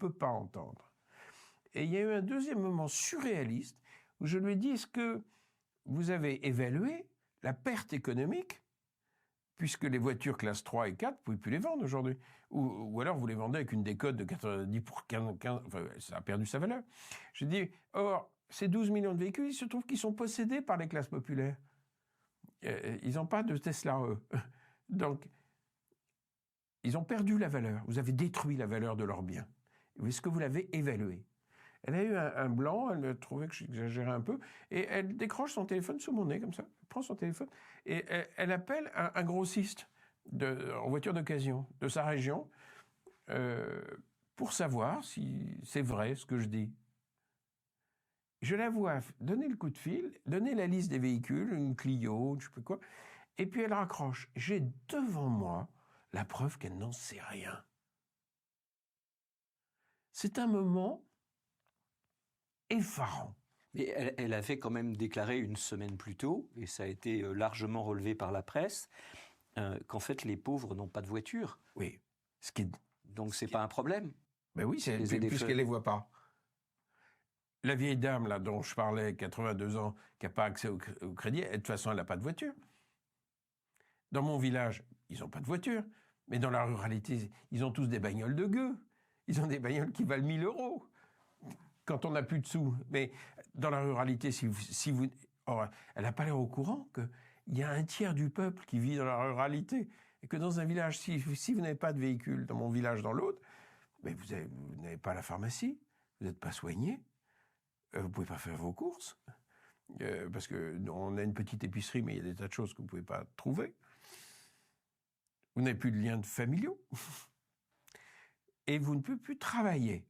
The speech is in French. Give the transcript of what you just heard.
peut pas entendre. Et il y a eu un deuxième moment surréaliste où je lui ai dit, est-ce que vous avez évalué la perte économique, puisque les voitures classe 3 et 4, vous ne pouvez plus les vendre aujourd'hui. Ou alors vous les vendez avec une décote de 90 pour 15, enfin, ça a perdu sa valeur. J'ai dit, or, ces 12 millions de véhicules, il se trouve qu'ils sont possédés par les classes populaires. Ils n'ont pas de Tesla, eux. Donc, ils ont perdu la valeur. Vous avez détruit la valeur de leurs biens. Est-ce que vous l'avez évalué? Elle a eu un blanc, elle trouvait que j'exagérais un peu, et elle décroche son téléphone sous mon nez, comme ça, elle prend son téléphone, et elle appelle un grossiste en voiture d'occasion de sa région pour savoir si c'est vrai ce que je dis. Je la vois donner le coup de fil, donner la liste des véhicules, une Clio, je sais pas quoi, et puis elle raccroche. J'ai devant moi la preuve qu'elle n'en sait rien. C'est un moment effarant. Mais elle avait quand même déclaré une semaine plus tôt, et ça a été largement relevé par la presse, qu'en fait les pauvres n'ont pas de voiture. Oui. Donc c'est pas un problème. Ben oui, puisqu'elle les voit pas. La vieille dame là dont je parlais, 82 ans, qui n'a pas accès au crédit, de toute façon elle n'a pas de voiture. Dans mon village, ils n'ont pas de voiture, mais dans la ruralité, ils ont tous des bagnoles de gueux. Ils ont des bagnoles qui valent 1 000 € quand on n'a plus de sous. Mais dans la ruralité, si vous... Or, elle n'a pas l'air au courant qu'il y a un tiers du peuple qui vit dans la ruralité. Et que dans un village, si vous n'avez pas de véhicule dans mon village, dans l'autre, mais vous n'avez pas la pharmacie, vous n'êtes pas soigné, vous ne pouvez pas faire vos courses, parce qu'on a une petite épicerie, mais il y a des tas de choses que vous ne pouvez pas trouver. Vous n'avez plus de liens familiaux. Et vous ne pouvez plus travailler.